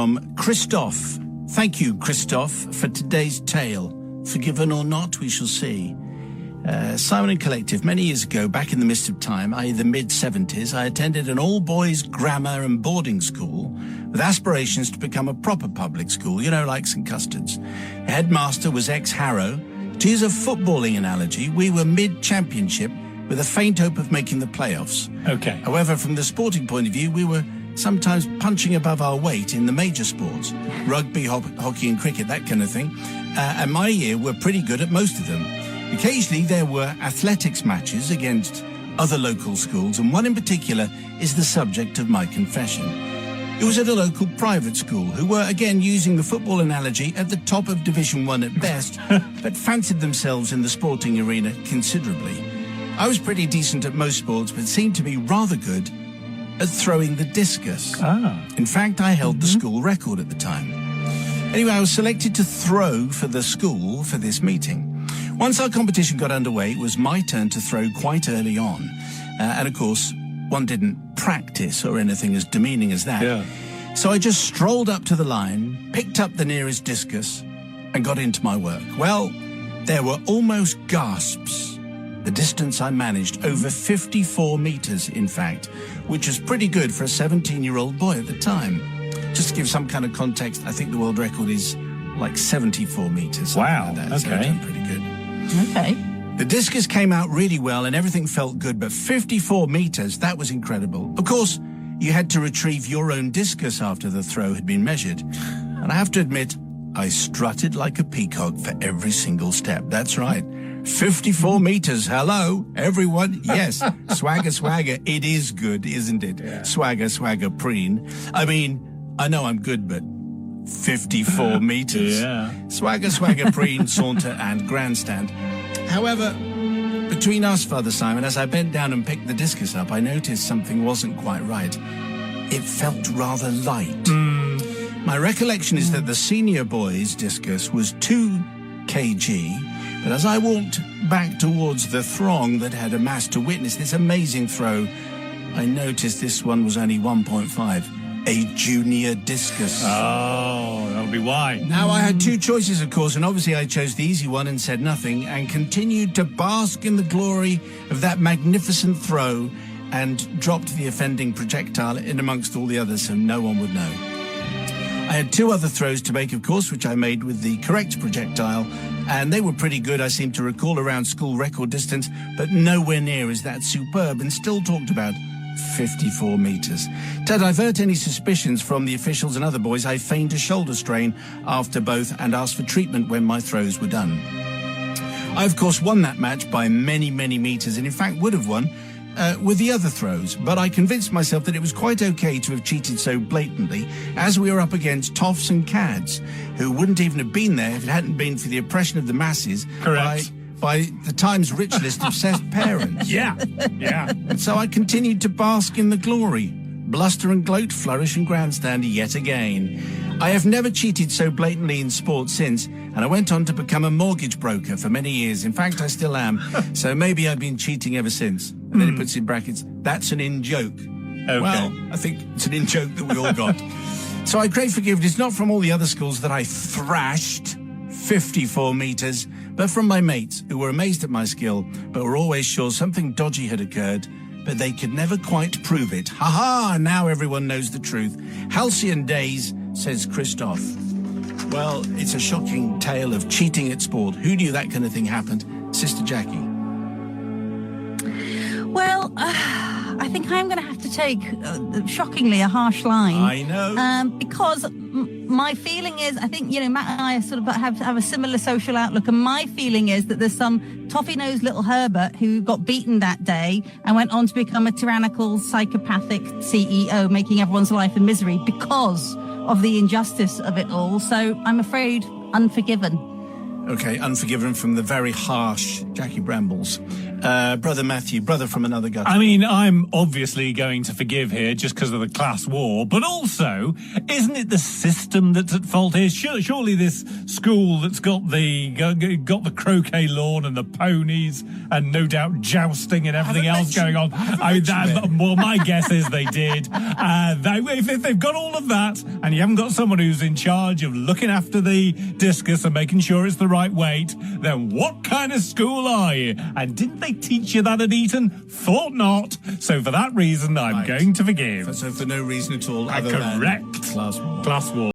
from Kristoff. Thank you, Kristoff, for today's tale. Forgiven or not, we shall see. Simon and Collective, many years ago, back in the mist of time, i.e. the mid-70s, I attended an all-boys grammar and boarding school with aspirations to become a proper public school, like St Custard's. The headmaster was ex-Harrow. To use a footballing analogy, we were mid-championship with a faint hope of making the playoffs. Okay. However, from the sporting point of view, we were sometimes punching above our weight in the major sports. Rugby, hockey and cricket, that kind of thing. And my year were pretty good at most of them. Occasionally there were athletics matches against other local schools, and one in particular is the subject of my confession. It was at a local private school who were, again, using the football analogy, at the top of Division 1 at best, but fancied themselves in the sporting arena considerably. I was pretty decent at most sports, but seemed to be rather good at throwing the discus. In fact, I held the school record at the time. Anyway, I was selected to throw for the school for this meeting. Once our competition got underway, it was my turn to throw quite early on. And of course, one didn't practice or anything as demeaning as that. Yeah. So I just strolled up to the line, picked up the nearest discus, and got into my work. Well, there were almost gasps. The distance I managed, over 54 meters, in fact, which was pretty good for a 17-year-old boy at the time. Just to give some kind of context, I think the world record is like 74 meters. Wow, like that, so okay. I've done pretty good. Okay. The discus came out really well and everything felt good, but 54 meters, that was incredible. Of course, you had to retrieve your own discus after the throw had been measured. And I have to admit, I strutted like a peacock for every single step. That's right. 54 meters. Hello, everyone. Yes. Swagger, swagger. It is good, isn't it? Yeah. Swagger, swagger, preen. I mean, I know I'm good, but 54 meters. Yeah. Swagger, swagger, preen, saunter, and grandstand. However, between us, Father Simon, as I bent down and picked the discus up, I noticed something wasn't quite right. It felt rather light. My recollection is that the senior boy's discus was 2 kg, but as I walked back towards the throng that had amassed to witness this amazing throw, I noticed this one was only 1.5. A junior discus. Oh, that'll be why. Now, I had two choices, of course, and obviously I chose the easy one and said nothing and continued to bask in the glory of that magnificent throw and dropped the offending projectile in amongst all the others so no one would know. I had 2 other throws to make, of course, which I made with the correct projectile, and they were pretty good, I seem to recall, around school record distance, but nowhere near as that superb and still talked about 54 meters. To divert any suspicions from the officials and other boys, I feigned a shoulder strain after both and asked for treatment when my throws were done. I, of course, won that match by many, many meters, and in fact would have won with the other throws, but I convinced myself that it was quite okay to have cheated so blatantly, as we were up against toffs and cads, who wouldn't even have been there if it hadn't been for the oppression of the masses. Correct. By the Times Rich List obsessed parents. Yeah. And so I continued to bask in the glory, bluster and gloat, flourish and grandstand yet again. I have never cheated so blatantly in sport since, and I went on to become a mortgage broker for many years. In fact, I still am. So maybe I've been cheating ever since. And then he puts in brackets, that's an in-joke. Okay. Well, I think it's an in-joke that we all got. So I crave forgiveness not from all the other schools that I thrashed 54 meters, but from my mates who were amazed at my skill, but were always sure something dodgy had occurred, but they could never quite prove it. Ha-ha! Now everyone knows the truth. Halcyon days, says Kristoff. Well, it's a shocking tale of cheating at sport. Who knew that kind of thing happened? Sister Jackie. Well, I think I'm going to have to take, shockingly, a harsh line. I know. Because my feeling is, I think, Matt and I sort of have a similar social outlook, and my feeling is that there's some toffee-nosed little Herbert who got beaten that day and went on to become a tyrannical, psychopathic CEO, making everyone's life a misery because of the injustice of it all. So I'm afraid unforgiven. Okay, unforgiven from the very harsh Jackie Brambles. Brother Matthew, brother from another gutter. I mean, I'm obviously going to forgive here just because of the class war, but also, isn't it the system that's at fault here? Surely this school that's got the croquet lawn and the ponies and no doubt jousting and everything else going on. Well, my guess is they did. If they've got all of that and you haven't got someone who's in charge of looking after the discus and making sure it's the right weight, then what kind of school are you? And didn't they teach you that at Eton? Thought not. So for that reason, I'm going to forgive. So for no reason at all other Correct. than class war. Class war.